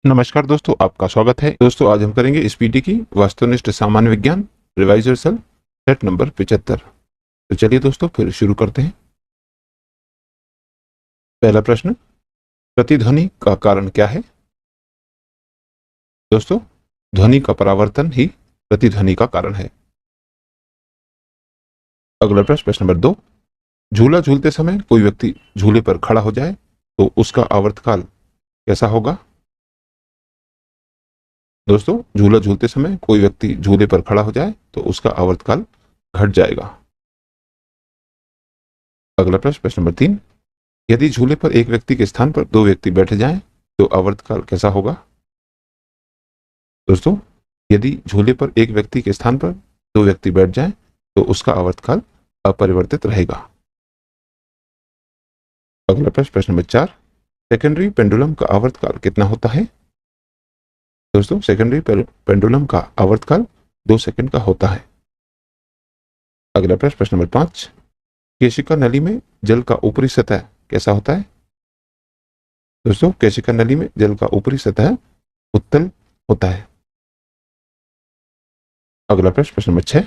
नमस्कार दोस्तों, आपका स्वागत है। दोस्तों, आज हम करेंगे इस पीटी की वस्तुनिष्ठ सामान्य विज्ञान रिवाइज योरसेल्फ सेट नंबर 75। तो चलिए दोस्तों, फिर शुरू करते हैं। पहला प्रश्न, प्रतिध्वनि का कारण क्या है? दोस्तों, ध्वनि का परावर्तन ही प्रतिध्वनि का कारण है। अगला प्रश्न नंबर 2, झूला झूलते समय कोई व्यक्ति झूले पर खड़ा हो जाए तो उसका आवर्तकाल कैसा होगा? दोस्तों, झूला झूलते समय कोई व्यक्ति झूले पर खड़ा हो जाए तो उसका आवर्तकाल घट जाएगा। अगला प्रश्न नंबर 3, यदि झूले पर एक व्यक्ति के स्थान पर दो व्यक्ति बैठ जाएं तो आवर्तकाल कैसा होगा? दोस्तों, यदि झूले पर एक व्यक्ति के स्थान पर दो व्यक्ति बैठ जाएं तो उसका आवर्तकाल अपरिवर्तित रहेगा। अगला प्रश्न नंबर 4, सेकेंडरी पेंडुलम का आवर्तकाल कितना होता है? दोस्तों, सेकेंडरी पेंडुलम का आवर्तकाल 2 सेकंड का होता है। अगला प्रश्न नंबर 5, केशिका नली में जल का ऊपरी सतह कैसा होता है? दोस्तों, केशिका नली में जल का ऊपरी सतह उत्तल होता है। अगला प्रश्न नंबर 6,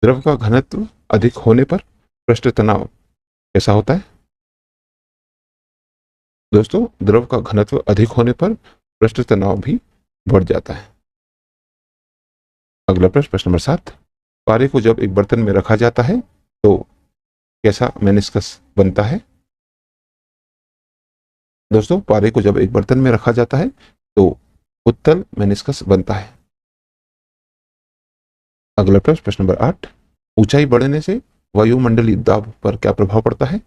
द्रव का घनत्व अधिक होने पर पृष्ठ तनाव कैसा होता है? दोस्तों, द्रव का घनत्व अधिक होने पर पृष्ठ तनाव भी बढ़ जाता है। अगला प्रश्न नंबर 7, पारे को जब एक बर्तन में रखा जाता है तो कैसा मेनिस्कस बनता है? दोस्तों, पारे को जब एक बर्तन में रखा जाता है तो उत्तल मेनिस्कस बनता है। अगला प्रश्न नंबर 8, ऊंचाई बढ़ने से वायुमंडलीय दाब पर क्या प्रभाव पड़ता है?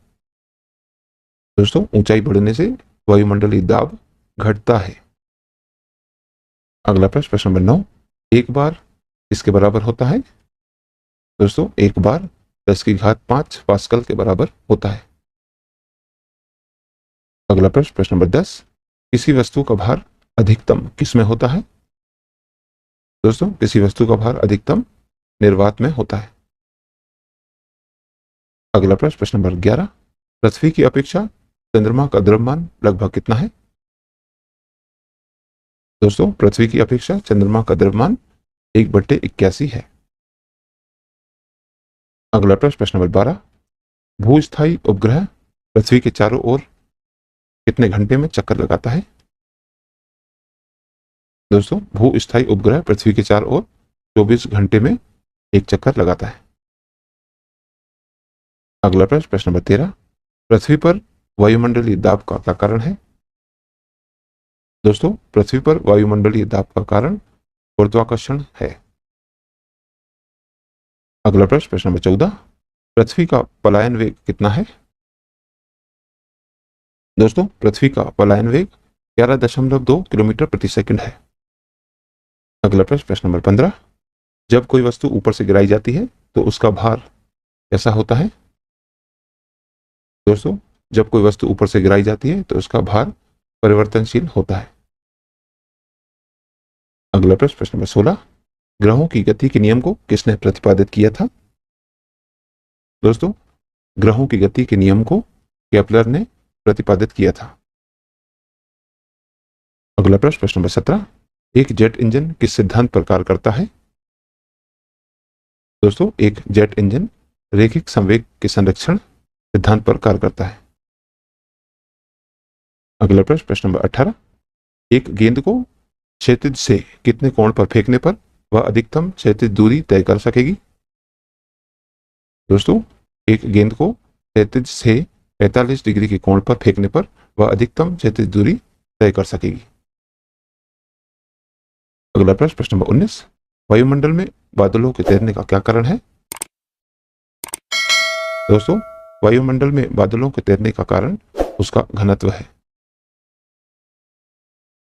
दोस्तों, ऊंचाई बढ़ने से वायुमंडलीय दाब घटता है। अगला प्रश्न नंबर 9, एक बार इसके बराबर होता है? दोस्तों, एक बार 10⁵ पास्कल के बराबर होता है। अगला प्रश्न नंबर 10, किसी वस्तु का भार अधिकतम किस में होता है? दोस्तों, किसी वस्तु का भार अधिकतम निर्वात में होता है। अगला प्रश्न नंबर 11, पृथ्वी की अपेक्षा चंद्रमा का द्रव्यमान लगभग कितना है? दोस्तों, पृथ्वी की अपेक्षा चंद्रमा का द्रव्यमान 1/81 है। अगला प्रश्न नंबर 12, भूस्थायी उपग्रह पृथ्वी के चारों ओर कितने घंटे में चक्कर लगाता है? दोस्तों, भूस्थायी उपग्रह पृथ्वी के चारों ओर 24 घंटे में एक चक्कर लगाता है। अगला प्रश्न नंबर 13, पृथ्वी पर वायुमंडलीय दाब का क्या कारण है? दोस्तों, पृथ्वी पर वायुमंडलीय दाब का कारण गुरुत्वाकर्षण है। अगला प्रश्न नंबर 14, पृथ्वी का पलायन वेग कितना है? दोस्तों, पृथ्वी का पलायन वेग 11.2 किलोमीटर प्रति सेकंड है। अगला प्रश्न नंबर 15, जब कोई वस्तु ऊपर से गिराई जाती है तो उसका भार कैसा होता है? दोस्तों, जब कोई वस्तु ऊपर से गिराई जाती है तो उसका भार परिवर्तनशील होता है। अगला प्रश्न नंबर 16, ग्रहों की गति के नियम को किसने प्रतिपादित किया था? दोस्तों, ग्रहों की गति के नियम को केपलर ने प्रतिपादित किया था। अगला प्रश्न नंबर 17, एक जेट इंजन किस सिद्धांत पर कार्य करता है? दोस्तों, एक जेट इंजन रैखिक संवेग के संरक्षण सिद्धांत पर कार्य करता है। अगला प्रश्न नंबर 18, एक गेंद को क्षैतिज से कितने कोण पर फेंकने पर वह अधिकतम क्षैतिज दूरी तय कर सकेगी? दोस्तों, एक गेंद को क्षैतिज से 45 डिग्री के कोण पर फेंकने पर वह अधिकतम क्षैतिज दूरी तय कर सकेगी। अगला प्रश्न नंबर 19, वायुमंडल में बादलों के तैरने का क्या कारण है? दोस्तों, वायुमंडल में बादलों के तैरने का कारण उसका घनत्व है।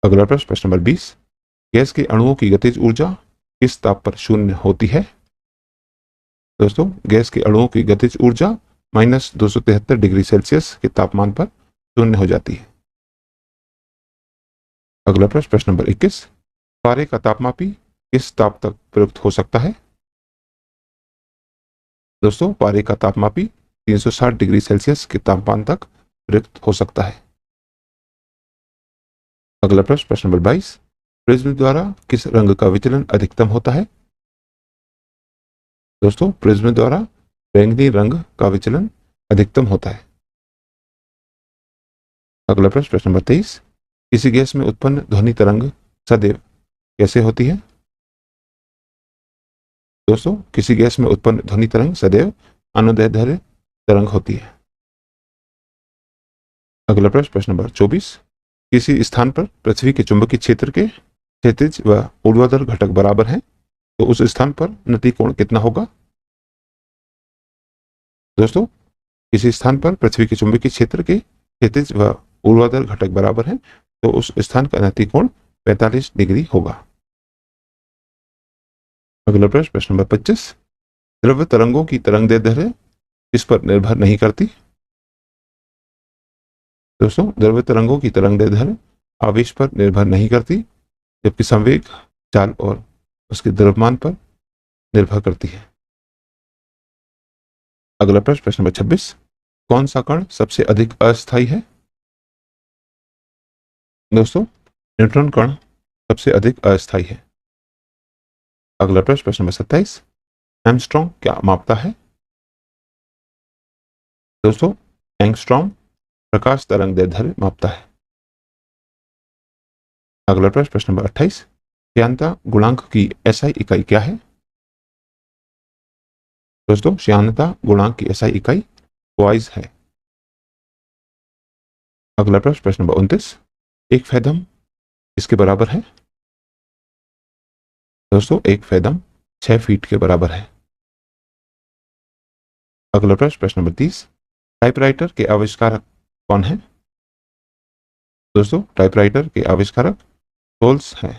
अगला प्रश्न नंबर 20, गैस के अणुओं की गतिज ऊर्जा किस ताप पर शून्य होती है? दोस्तों, गैस के अणुओं की गतिज ऊर्जा -273 डिग्री सेल्सियस के तापमान पर शून्य हो जाती है। अगला प्रश्न नंबर 21, पारे का तापमापी किस ताप तक प्रयुक्त हो सकता है? दोस्तों, पारे का तापमापी 360 डिग्री सेल्सियस के तापमान तक प्रयुक्त हो सकता है। अगला प्रश्न, प्रश्न नंबर 22, प्रिज्म द्वारा किस रंग का विचलन अधिकतम होता है? दोस्तों, प्रिज्म द्वारा बैंगनी रंग का विचलन अधिकतम होता है। अगला प्रश्न, प्रश्न नंबर 23, किसी गैस में उत्पन्न ध्वनि तरंग सदैव कैसे होती है? दोस्तों, किसी गैस में उत्पन्न ध्वनि तरंग सदैव अनुदैर्ध्य तरंग होती है। अगला प्रश्न, प्रश्न नंबर 24, किसी स्थान पर पृथ्वी के चुंबकीय क्षेत्र के क्षैतिज व ऊर्ध्वाधर घटक बराबर हैं, तो उस स्थान पर नति कोण कितना होगा? दोस्तों, किसी स्थान पर पृथ्वी के चुंबकीय क्षेत्र के क्षैतिज व ऊर्ध्वाधर घटक बराबर हैं, तो उस स्थान का नति कोण 45 डिग्री होगा। अगला प्रश्न, प्रश्न नंबर 25, द्रव्य तरंगों की तरंगदैर्ध्य इस पर निर्भर नहीं करती। दोस्तों, द्रव्य तरंगों की तरंगदैर्ध्य आवेश पर निर्भर नहीं करती, जबकि संवेग, चाल और उसके द्रव्यमान पर निर्भर करती है। अगला प्रश्न, प्रश्न नंबर 26, कौन सा कण सबसे अधिक अस्थायी है? दोस्तों, न्यूट्रॉन कण सबसे अधिक अस्थायी है। अगला प्रश्न, प्रश्न नंबर 27, एंगस्ट्रॉम क्या मापता है? दोस्तों, एंगस्ट्रॉम प्रकाश तरंगदैर्ध्य मापता है। अगला प्रश्न, प्रश्न नंबर 28, श्यानता गुणांक की एसआई इकाई क्या है? दोस्तों, श्यानता गुणांक की एसआई इकाई पॉइस है। अगला प्रश्न, प्रश्न नंबर 29, एक फैथम किसके बराबर है? दोस्तों, एक फैथम 6 फीट के बराबर है। अगला प्रश्न, प्रश्न नंबर 30, टाइपराइटर के आविष्कारक कौन है? दोस्तों, टाइपराइटर के आविष्कारक रोल्स हैं।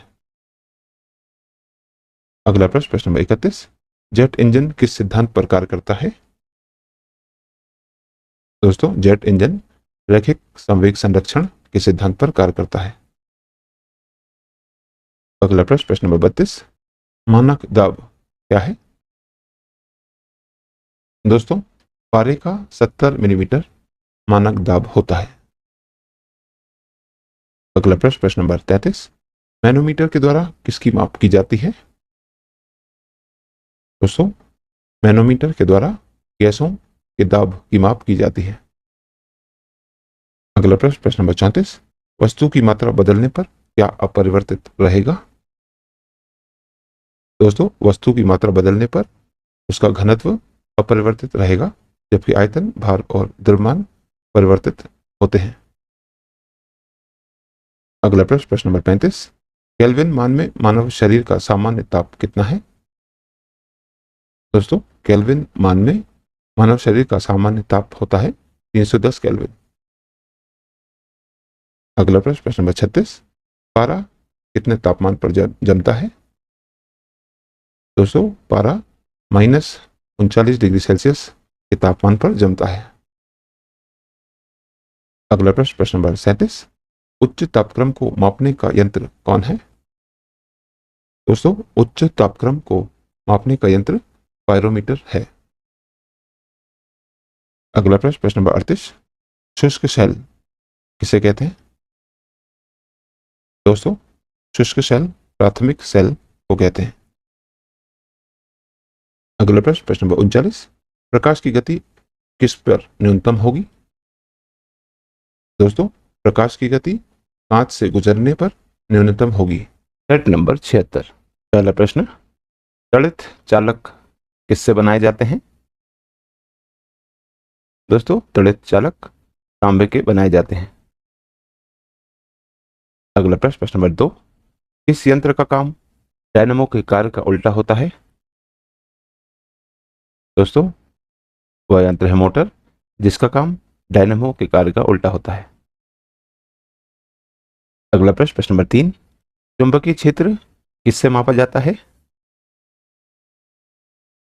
अगला प्रश्न, प्रश्न नंबर 31, जेट इंजन किस सिद्धांत पर कार्य करता है? दोस्तों, जेट इंजन रैखिक संवेग संरक्षण के सिद्धांत पर कार्य करता है। अगला प्रश्न, प्रश्न नंबर 32, मानक दाब क्या है? दोस्तों, पारे का 70 मिलीमीटर मानक दाब होता है। अगला प्रश्न, प्रश्न नंबर 33, मैनोमीटर के द्वारा किसकी माप की जाती है? दोस्तों, मैनोमीटर के द्वारा गैसों के दाब की माप की जाती है। अगला प्रश्न, प्रश्न नंबर 34, वस्तु की मात्रा बदलने पर क्या अपरिवर्तित रहेगा? दोस्तों, वस्तु की मात्रा बदलने पर उसका घनत्व अपरिवर्तित रहेगा, जबकि आयतन, भार और द्रव्यमान परिवर्तित होते हैं। अगला प्रश्न, प्रश्न नंबर 35, केल्विन मान में मानव शरीर का सामान्य ताप कितना है? दोस्तों, केल्विन मान में मानव शरीर का सामान्य ताप होता है 310 केल्विन। अगला प्रश्न, प्रश्न नंबर 36, पारा कितने तापमान पर जमता है? दोस्तों, पारा -39 डिग्री सेल्सियस के तापमान पर जमता है। अगला प्रश्न, प्रश्न नंबर 37, उच्च तापक्रम को मापने का यंत्र कौन है? दोस्तों, उच्च तापक्रम को मापने का यंत्र पायरोमीटर है। अगला प्रश्न, प्रश्न नंबर 38, शुष्क शेल किसे कहते हैं? दोस्तों, शुष्क शेल प्राथमिक सेल को कहते हैं। अगला प्रश्न, प्रश्न नंबर 39, प्रकाश की गति किस पर न्यूनतम होगी? दोस्तों, प्रकाश की गति कांच से गुजरने पर न्यूनतम होगी। सेट नंबर 76, पहला प्रश्न, तड़ित चालक किससे बनाए जाते हैं? दोस्तों, तड़ित चालक तांबे के बनाए जाते हैं। अगला प्रश्न, प्रश्न नंबर 2, किस यंत्र का काम डायनामो के कार्य का उल्टा होता है? दोस्तों, वह यंत्र है मोटर, जिसका काम डायनामो के कार्य का उल्टा होता है। अगला प्रश्न, प्रश्न नंबर 3, चुंबकीय क्षेत्र किससे मापा जाता है?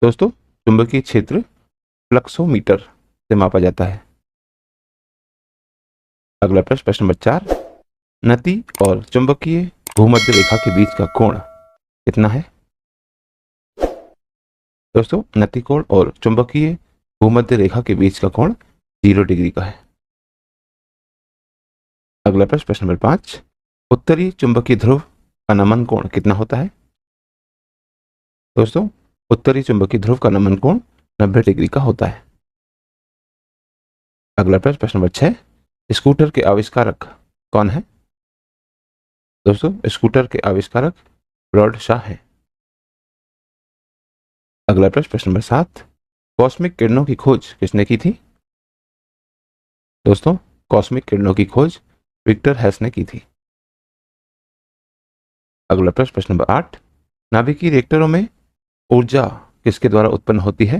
दोस्तों, चुंबकीय क्षेत्र फ्लक्सोमीटर से मापा जाता है। अगला प्रश्न, प्रश्न नंबर 4, नति और चुंबकीय भूमध्य रेखा के बीच का कोण कितना है? दोस्तों, नति कोण और चुंबकीय भूमध्य रेखा के बीच का कोण 0 डिग्री का है। अगला प्रश्न, प्रश्न नंबर 5, उत्तरी चुंबकीय ध्रुव का नमन कोण कितना होता है? दोस्तों, उत्तरी चुंबकीय ध्रुव का नमन कोण 90 डिग्री का होता है। अगला प्रश्न, प्रश्न नंबर 6, स्कूटर के आविष्कारक कौन है? दोस्तों, स्कूटर के आविष्कारक रॉड शाह हैं। अगला प्रश्न, प्रश्न नंबर 7, कॉस्मिक किरणों की खोज किसने की थी? दोस्तों, कॉस्मिक किरणों की खोज विक्टर हेस ने की थी। अगला प्रश्न, प्रश्न नंबर 8, नाभिकीय रिएक्टरों में ऊर्जा किसके द्वारा उत्पन्न होती है?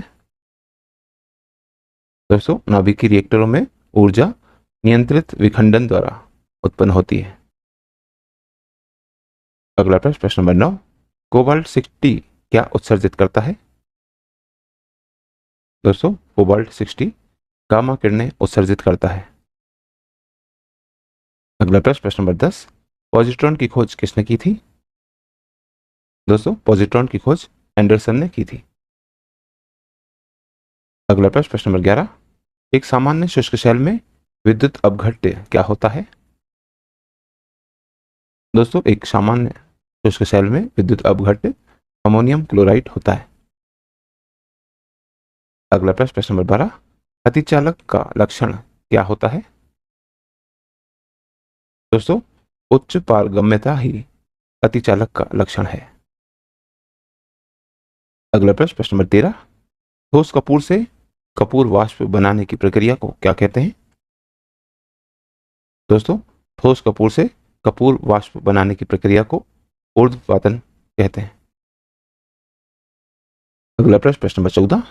दोस्तों, नाभिकीय रिएक्टरों में ऊर्जा नियंत्रित विखंडन द्वारा उत्पन्न होती है। अगला प्रश्न, प्रश्न नंबर 9, कोबाल्ट 60 क्या उत्सर्जित करता है? दोस्तों, कोबाल्ट 60 गामा किरणें उत्सर्जित करता है। अगला प्रश्न, प्रश्न नंबर 10, पॉजिट्रॉन की खोज किसने की थी? दोस्तों, पॉजिट्रॉन की खोज एंडरसन ने की थी। अगला प्रश्न, प्रश्न नंबर 11, एक सामान्य शुष्क शेल में विद्युत अपघट्य क्या होता है? दोस्तों, एक सामान्य शुष्क शेल में विद्युत अपघट्य अमोनियम क्लोराइड होता है। अगला प्रश्न, प्रश्न नंबर 12, अतिचालक का लक्षण क्या होता है? दोस्तों, उच्च पारगम्यता ही अतिचालक का लक्षण है। अगला प्रश्न, प्रश्न नंबर 13, ठोस कपूर से कपूर वाष्प बनाने की प्रक्रिया को क्या कहते हैं? दोस्तों, ठोस कपूर से कपूर वाष्प बनाने की प्रक्रिया को ऊर्ध्वपातन कहते हैं। अगला प्रश्न, प्रश्न नंबर 14,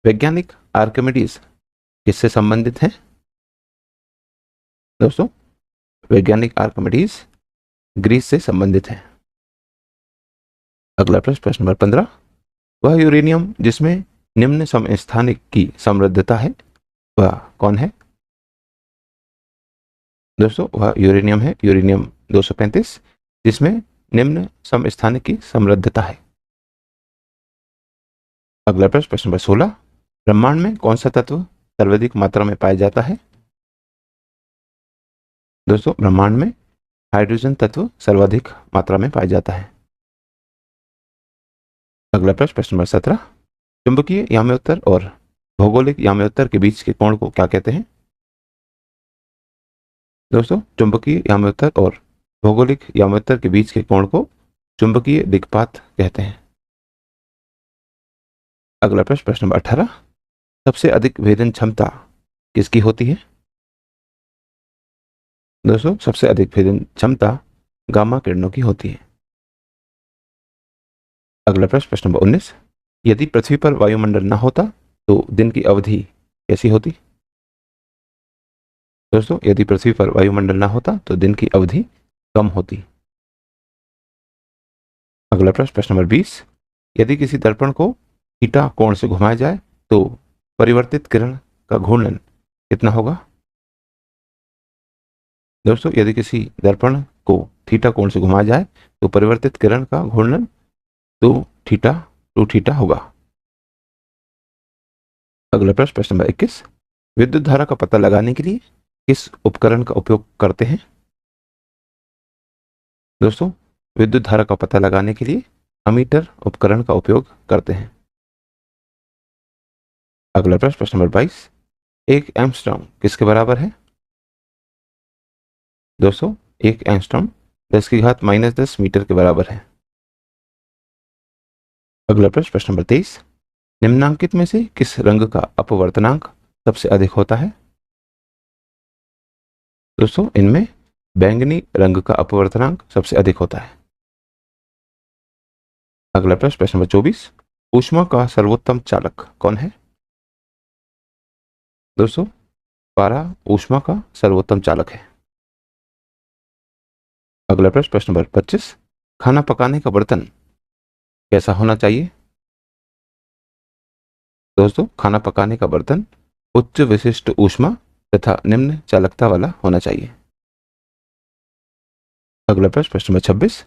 वैज्ञानिक आर्किमिडीज किससे संबंधित हैं? दोस्तों, वैज्ञानिक आर्किमिडीज ग्रीस से संबंधित हैं। अगला प्रश्न, प्रश्न नंबर 15, वह यूरेनियम जिसमें निम्न समस्थानिक की समृद्धता है वह कौन है? दोस्तों, वह यूरेनियम है, यूरेनियम 235, जिसमें निम्न समस्थानिक की समृद्धता है। अगला प्रश्न, प्रश्न नंबर 16, ब्रह्मांड में कौन सा तत्व सर्वाधिक मात्रा में पाया जाता है? दोस्तों, ब्रह्मांड में हाइड्रोजन तत्व सर्वाधिक मात्रा में पाया जाता है। अगला प्रश्न, प्रश्न नंबर 17, चुंबकीय याम्योत्तर और भौगोलिक याम्योत्तर के बीच के कोण को क्या कहते हैं? दोस्तों, चुंबकीय याम्योत्तर और भौगोलिक याम्योत्तर के बीच के कोण को चुंबकीय दिक्पात कहते हैं। अगला प्रश्न, प्रश्न नंबर 18, सबसे अधिक भेदन क्षमता किसकी होती है? दोस्तों, सबसे अधिक भेदन क्षमता गामा किरणों की होती है। अगला प्रश्न, प्रश्न नंबर 19, यदि पृथ्वी पर वायुमंडल न होता तो दिन की अवधि कैसी होती? दोस्तों, यदि पृथ्वी पर वायुमंडल न होता तो दिन की अवधि कम होती। अगला प्रश्न, प्रश्न नंबर 20, यदि किसी दर्पण को थीटा कोण से घुमाया जाए तो परिवर्तित किरण का घूर्णन कितना होगा? दोस्तों, यदि किसी दर्पण को थीटा कोण से घुमाया जाए तो परिवर्तित किरण का घूर्णन 2 थीटा होगा। अगला प्रश्न, प्रश्न नंबर 21, विद्युत धारा का पता लगाने के लिए किस उपकरण का उपयोग करते हैं? दोस्तों, विद्युत धारा का पता लगाने के लिए अमीटर उपकरण का उपयोग करते हैं। अगला प्रश्न, प्रश्न नंबर 22, एक एंगस्ट्रॉम किसके बराबर है? दोस्तों, एक एंगस्ट्रॉम 10⁻⁻10 मीटर के बराबर है। अगला प्रश्न, प्रश्न नंबर 23, निम्नांकित में से किस रंग का अपवर्तनांक सबसे अधिक होता है? दोस्तों, इनमें बैंगनी रंग का अपवर्तनांक सबसे अधिक होता है। अगला प्रश्न, प्रश्न नंबर 24, ऊष्मा का सर्वोत्तम चालक कौन है? दोस्तों, पारा ऊष्मा का सर्वोत्तम चालक है। अगला प्रश्न, प्रश्न नंबर 25, खाना पकाने का बर्तन कैसा होना चाहिए? दोस्तों, खाना पकाने का बर्तन उच्च विशिष्ट ऊष्मा तथा निम्न चालकता वाला होना चाहिए। अगला प्रश्न, प्रश्न नंबर 26,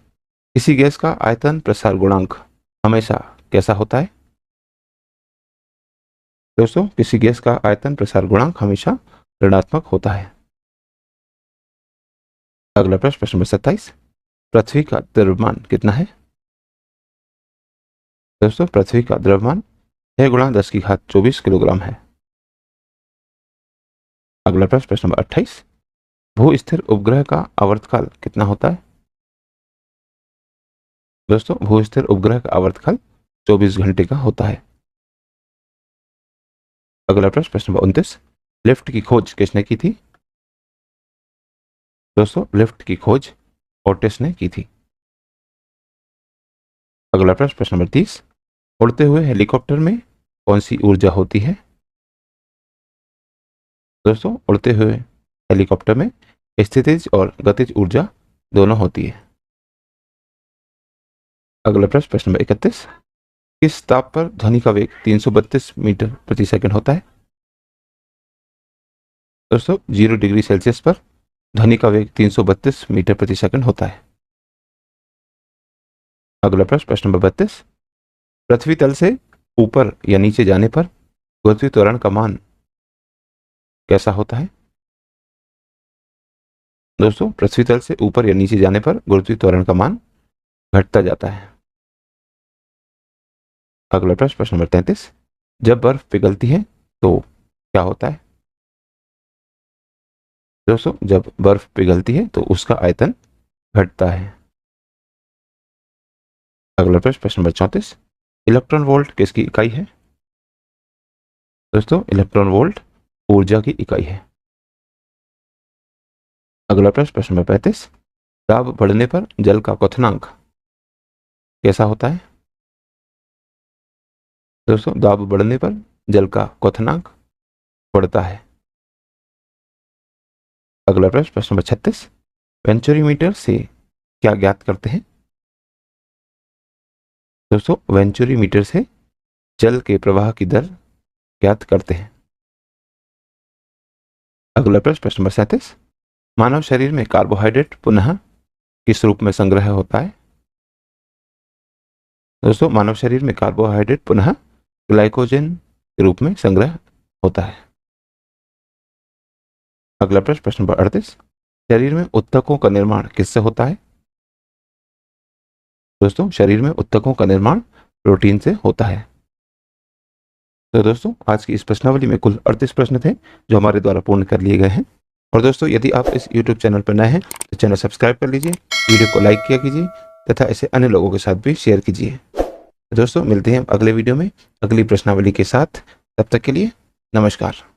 किसी गैस का आयतन प्रसार गुणांक हमेशा कैसा होता है? दोस्तों, किसी गैस का आयतन प्रसार गुणांक हमेशा ऋणात्मक होता है। अगला प्रश्न नंबर 27, पृथ्वी का द्रव्यमान कितना है? दोस्तों पृथ्वी का द्रव्यमान 6 गुणा 10 की घात 24 किलोग्राम है। अगला प्रश्न नंबर 28, भू स्थिर उपग्रह का आवर्तकाल कितना होता है? दोस्तों भू स्थिर उपग्रह का आवर्तकाल 24 घंटे का होता है। अगला प्रश्न नंबर 29, लिफ्ट की खोज किसने की थी? दोस्तों लिफ्ट की खोज ओटिस ने की थी। अगला प्रश्न नंबर 30, उड़ते हुए हेलीकॉप्टर में कौन सी ऊर्जा होती है? दोस्तों उड़ते हुए हेलीकॉप्टर में स्थितिज और गतिज ऊर्जा दोनों होती है। अगला प्रश्न नंबर 31, किस ताप पर ध्वनि का वेग 332 मीटर प्रति सेकंड होता है? दोस्तों 0 डिग्री सेल्सियस पर ध्वनि का वेग 332 मीटर प्रति सेकंड होता है। अगला प्रश्न नंबर 32, पृथ्वी तल से ऊपर या नीचे जाने पर गुरुत्वीय त्वरण का मान कैसा होता है? दोस्तों पृथ्वी तल से ऊपर या नीचे जाने पर गुरुत्वीय त्वरण का मान घटता जाता है। अगला प्रश्न नंबर 33, जब बर्फ पिघलती है तो क्या होता है? दोस्तों जब बर्फ पिघलती है तो उसका आयतन घटता है। अगला प्रश्न नंबर 34, इलेक्ट्रॉन वोल्ट किसकी इकाई है? दोस्तों इलेक्ट्रॉन वोल्ट ऊर्जा की इकाई है। अगला प्रश्न नंबर 35, दाब बढ़ने पर जल का क्वथनांक कैसा होता है? दोस्तों दाब बढ़ने पर जल का क्वथनांक बढ़ता है। अगला प्रश्न नंबर 36, वेंचुरीमीटर से क्या ज्ञात करते हैं? दोस्तों वेंचुरीमीटर से जल के प्रवाह की दर ज्ञात करते हैं। अगला प्रश्न नंबर 37, मानव शरीर में कार्बोहाइड्रेट पुनः किस रूप में संग्रह होता है? दोस्तों मानव शरीर में कार्बोहाइड्रेट पुनः ग्लाइकोजन के रूप में संग्रह होता है। अगला प्रश्न नंबर 38, शरीर में ऊतकों का निर्माण किससे होता है? दोस्तों शरीर में ऊतकों का निर्माण प्रोटीन से होता है। तो दोस्तों आज की इस प्रश्नावली में कुल 38 प्रश्न थे जो हमारे द्वारा पूर्ण कर लिए गए हैं। और दोस्तों यदि आप इस YouTube चैनल पर नए हैं तो चैनल सब्सक्राइब कर लीजिए, वीडियो को लाइक किया कीजिए तथा इसे अन्य लोगों के साथ भी शेयर कीजिए। दोस्तों मिलते हैं अगले वीडियो में अगली प्रश्नावली के साथ, तब तक के लिए नमस्कार।